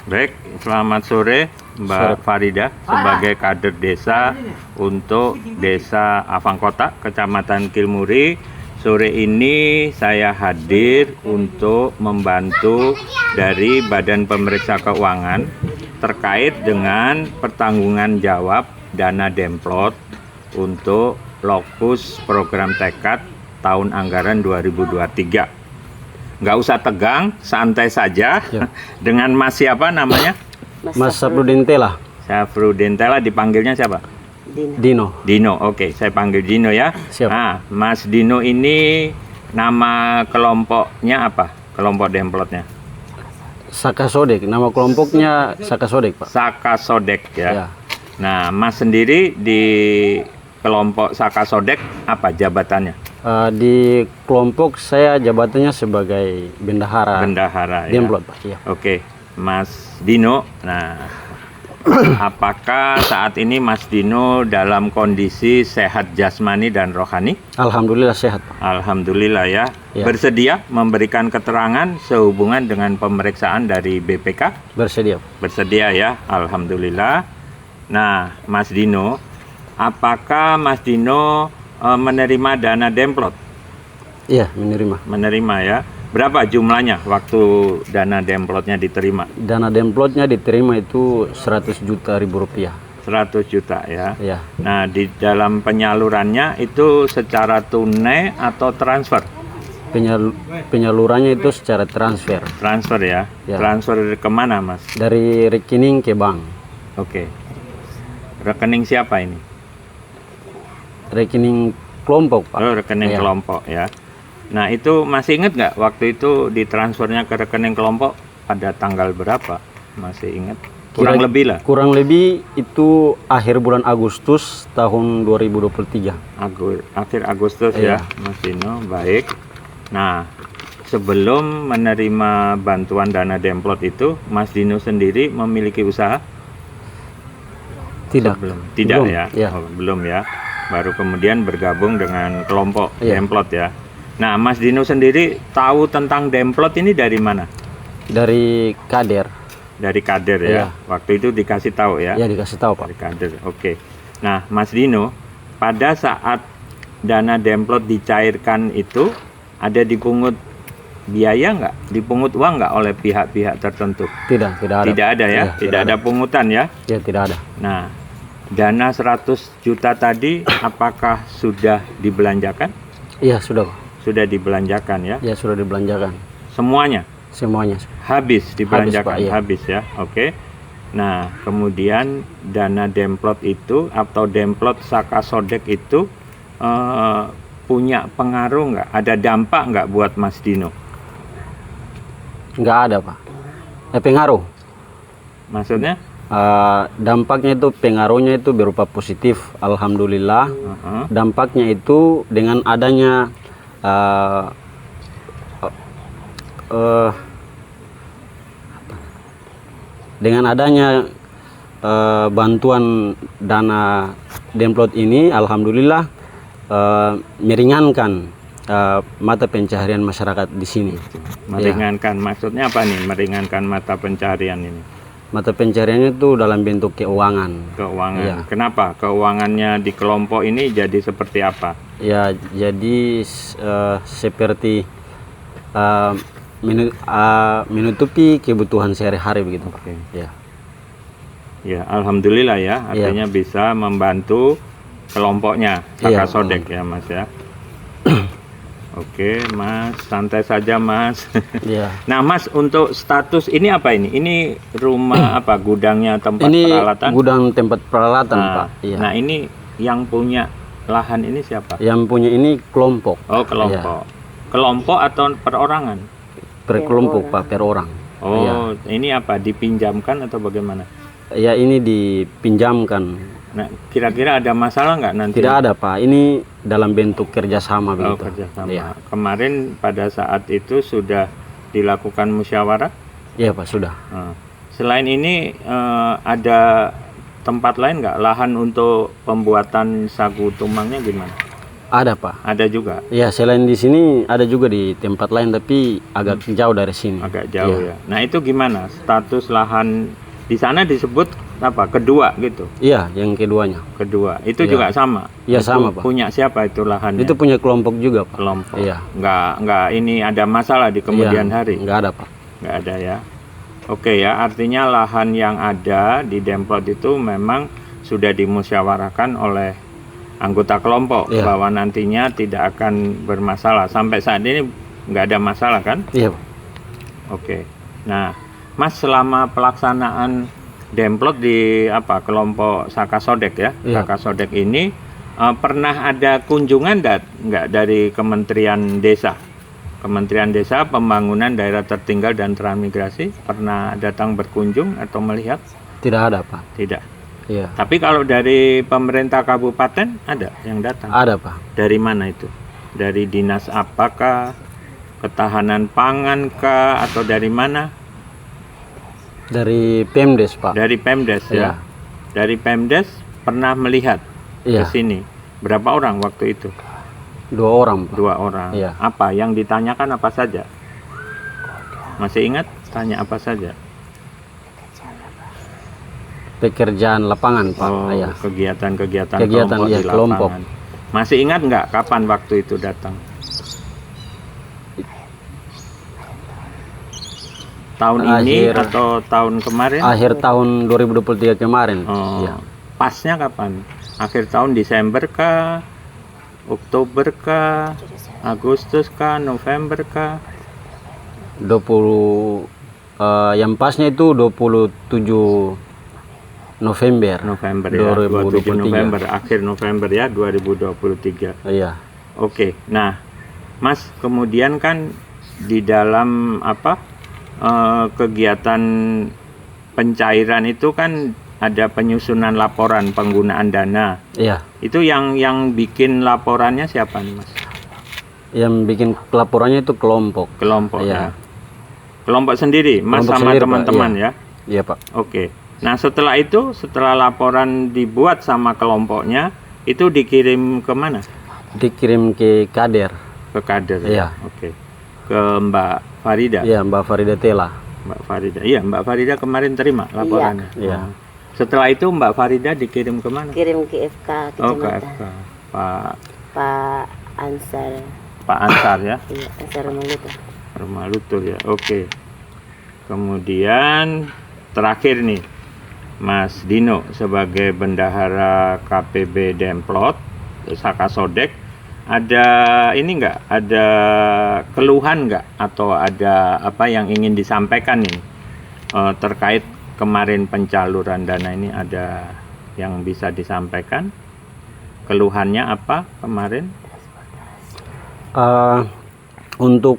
Baik, selamat sore Mbak Farida sebagai kader desa untuk Desa Avangkota, Kecamatan Kilmuri. Sore ini saya hadir untuk membantu dari Badan Pemeriksa Keuangan terkait dengan pertanggungan jawab dana Demplot untuk lokus program tekad tahun anggaran 2023. Nggak usah tegang, santai saja. Ya. Dengan Mas siapa namanya? Mas Saprudentela. Saprudentela, dipanggilnya siapa? Dino. Dino, oke, saya panggil Dino ya. Siap. Nah, Mas Dino ini nama kelompoknya apa? Kelompok Demplotnya? Sakasodek, nama kelompoknya Sakasodek, Pak. Sakasodek ya. Ya. Nah, Mas sendiri di kelompok Sakasodek apa jabatannya? Di kelompok saya jabatannya sebagai bendahara. Bendahara ya. Demplot, Pak. Iya. Oke, Mas Dino. Nah, apakah saat ini Mas Dino dalam kondisi sehat jasmani dan rohani? Alhamdulillah sehat, Pak. Alhamdulillah ya. Ya. Bersedia memberikan keterangan sehubungan dengan pemeriksaan dari BPK? Bersedia, Pak. Bersedia ya, Alhamdulillah. Nah, Mas Dino, apakah Mas Dino menerima dana Demplot? Iya, menerima. Menerima ya. Berapa jumlahnya waktu dana Demplotnya diterima? Dana Demplotnya diterima itu 100 juta ribu rupiah. 100 juta ya. Ya. Nah, di dalam penyalurannya itu secara tunai atau transfer? Penyalurannya itu secara transfer Transfer ya. Ya. Transfer kemana, Mas? dari rekening ke bank. Oke. Rekening siapa ini? Rekening kelompok, Pak. Oh, rekening Ya. kelompok ya. Nah, itu masih ingat nggak waktu itu ditransfernya ke rekening kelompok pada tanggal berapa? Masih ingat? Kurang lebih lah. Kurang lebih itu akhir bulan Agustus tahun 2023. Akhir Agustus ya, Iya. Mas Dino. Baik. Nah, sebelum menerima bantuan dana Demplot itu, Mas Dino sendiri memiliki usaha? Tidak. Tidak Belum, ya? ya. Oh, belum ya. Baru kemudian bergabung dengan kelompok Iya. Demplot ya. Nah, Mas Dino sendiri tahu tentang Demplot ini dari mana? Dari kader. Dari kader ya. Iya. Waktu itu dikasih tahu ya. Ya dikasih tahu, Pak. Dari kader. Oke. Nah, Mas Dino, pada saat dana Demplot dicairkan itu ada dipungut biaya nggak? Dipungut uang nggak oleh pihak-pihak tertentu? Tidak ada. Tidak ada ya. Iya, Tidak ada pungutan ya. Ya, tidak ada. Nah, dana 100 juta tadi apakah sudah dibelanjakan? Iya, sudah, Pak. Sudah dibelanjakan ya. Ya, sudah dibelanjakan. Semuanya Semuanya. habis dibelanjakan, Pak, iya. habis ya. Oke. Nah, kemudian dana Demplot itu atau Demplot Sakasodek itu punya pengaruh nggak? Ada dampak nggak buat Mas Dino? Nggak ada, Pak. Pengaruh. Maksudnya? Dampaknya itu, pengaruhnya itu berupa positif. Alhamdulillah. Dampaknya itu dengan adanya bantuan dana Demplot ini, alhamdulillah meringankan mata pencaharian masyarakat di sini. Meringankan, maksudnya apa nih? Meringankan mata pencaharian ini? Mata pencahariannya itu dalam bentuk keuangan. Keuangan. Iya. Kenapa? Keuangannya di kelompok ini jadi seperti apa? Ya, jadi seperti menutupi kebutuhan sehari-hari begitu, Pak. Oke. Ya. Ya, alhamdulillah ya, artinya bisa membantu kelompoknya Sakasodek ya, Mas ya. Oke, Mas, santai saja, Mas. Ya. Nah, Mas, untuk status ini apa ini? Ini rumah apa? Gudangnya tempat Ini peralatan? gudang tempat peralatan, Nah, Pak. Iya. nah, ini yang punya lahan ini siapa? Yang punya ini kelompok. Oh, kelompok. Kelompok atau perorangan? Per kelompok, Pak, per orang. Oh, ini apa? Dipinjamkan atau bagaimana? Ya, ini dipinjamkan. Nah, kira-kira ada masalah nggak nanti? Tidak ada, Pak. Ini dalam bentuk kerjasama Oh, begitu. kerjasama. Iya. Kemarin pada saat itu sudah dilakukan musyawarah? Iya, Pak, sudah. Nah, selain ini ada tempat lain nggak? Lahan untuk pembuatan sagu tumangnya gimana? Ada Pak. Ada juga. Ya, selain di sini ada juga di tempat lain tapi agak jauh dari sini. Agak jauh Iya. ya. Nah itu gimana status lahan di sana disebut apa? Kedua gitu. Iya, yang keduanya. Kedua. Itu Iya. juga sama. Iya, Itu sama, Pak. Punya siapa itu lahannya? Itu punya kelompok juga Pak. kelompok. Iya. Nggak ini ada masalah di kemudian Iya, hari. nggak ada Pak. Nggak ada ya. Oke ya, artinya lahan yang ada di Demplot itu memang sudah dimusyawarahkan oleh anggota kelompok Iya. bahwa nantinya tidak akan bermasalah. Sampai saat ini nggak ada masalah kan? Iya Pak. Oke. Nah, Mas selama pelaksanaan Demplot di apa kelompok Sakasodek ya, Iya. Sakasodek ini pernah ada kunjungan nggak dari Kementerian Desa? Kementerian Desa Pembangunan Daerah Tertinggal dan Transmigrasi pernah datang berkunjung atau melihat? Tidak ada Pak. Tidak. Iya. Tapi kalau dari pemerintah kabupaten ada yang datang. Ada Pak. Dari mana itu? Dari dinas apakah? Ketahanan pangan kah atau dari mana? Dari Pemdes Pak. Dari Pemdes Iya. ya. Dari Pemdes pernah melihat Iya. ke sini. Berapa orang waktu itu? 2 orang Pak. 2 orang. Iya. Apa yang ditanyakan apa saja? Masih ingat? Tanya apa saja? Pekerjaan lapangan Pak. Oh, Iya. kegiatan-kegiatan Kegiatan, kelompok iya, di kelompok. lapangan. Masih ingat nggak kapan waktu itu datang? Tahun ini Akhir- atau tahun kemarin? Akhir tahun 2023 kemarin. Oh, Iya. pasnya kapan? Akhir tahun Desember kah? Oktober kah? Agustus kah? November kah? 20 yang pasnya itu 27 November. November ya, 27 2023. November, akhir November ya 2023. Iya. Oke, nah Mas kemudian kan di dalam apa kegiatan pencairan itu kan ada penyusunan laporan penggunaan dana. Iya. Itu yang bikin laporannya siapa nih Mas? Yang bikin laporannya itu kelompok. Kelompok Iya. ya. Kelompok sendiri, Mas Kelompok sama sendiri, Pak, teman-teman iya. ya. Iya Pak. Oke. Nah setelah itu, setelah laporan dibuat sama kelompoknya, itu dikirim ke mana? Dikirim ke Kader. Ke kader. Iya. Oke. Ke Mbak Farida. Iya, Mbak Farida Tela. Mbak Farida. Iya, Mbak Farida kemarin terima laporannya. Iya. Oh. Setelah itu Mbak Farida dikirim ke mana? Kirim ke FK Oh, ke kecamatan FK. Pak Pak Ansar, Pak Ansar ya. iya Ansar Maluku. Rumah Lutur ya. Oke. Kemudian terakhir nih, Mas Dino sebagai bendahara KPB Demplot Sakasodek, ada ini enggak? Ada keluhan enggak atau ada apa yang ingin disampaikan nih terkait kemarin pencaluran dana ini, ada yang bisa disampaikan? Keluhannya apa kemarin? Untuk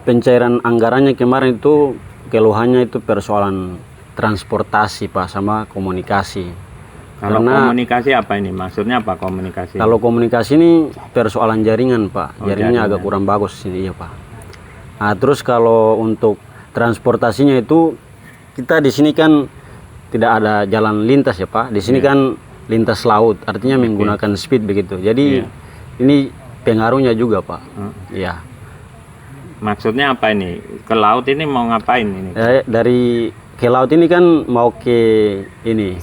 pencairan anggarannya kemarin itu keluhannya itu persoalan transportasi Pak sama komunikasi. Kalau Karena- komunikasi apa ini? Maksudnya apa komunikasi? Kalau komunikasi ini persoalan jaringan Pak, Oh, jaringannya jaringan. agak kurang bagus sih, iya Pak. Nah, terus kalau untuk transportasinya itu kita di sini kan tidak ada jalan lintas ya Pak. Di sini Iya. kan lintas laut, artinya menggunakan speed begitu. Jadi Iya. ini pengaruhnya juga Pak. Hmm. Iya. Maksudnya apa ini? Ke laut ini mau ngapain ini? Dari ke laut ini kan mau ke ini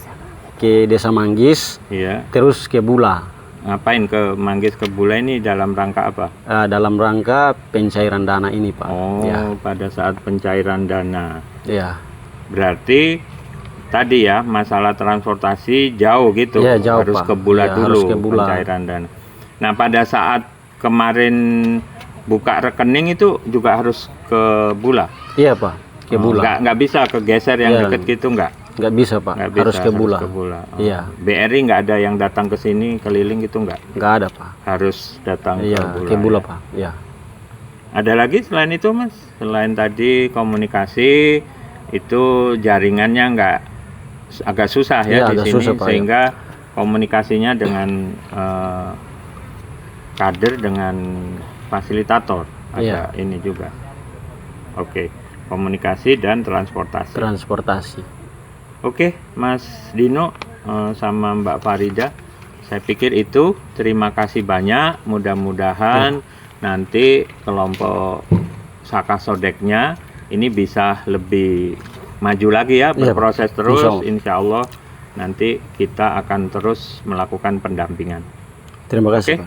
ke Desa Manggis, Iya. terus ke Bula. Ngapain ke Manggis ke Bula ini dalam rangka apa? Dalam rangka pencairan dana ini Pak. Oh, Ya. pada saat pencairan dana. Iya. Berarti tadi ya masalah transportasi jauh gitu. Iya, jauh, harus Pak. ke Bula Iya, dulu harus ke Bula. pencairan dana. Nah, pada saat kemarin buka rekening itu juga harus ke Bula. Iya Pak, ke Bula. Nggak bisa kegeser yang Iya. deket gitu nggak? Nggak bisa Pak, Nggak harus bisa, ke Bula. Oh. Iya. BRI nggak ada yang datang ke sini keliling gitu nggak? Nggak ada Pak. Harus datang Iya, ke Bula. ke Bula ya. Pak. Iya. Ada lagi selain itu Mas? Selain tadi komunikasi itu jaringannya nggak agak susah ya Iya, di agak sini susah, Pak, sehingga komunikasinya dengan kader dengan fasilitator ada Iya. ini juga. Oke, komunikasi dan transportasi. Transportasi. Oke, Mas Dino sama Mbak Farida, Saya pikir itu. Terima kasih banyak. Mudah-mudahan nanti kelompok Sakasodeknya ini bisa lebih maju lagi ya, berproses terus. Insya Allah nanti kita akan terus melakukan pendampingan. Terima kasih, Oke. Pak.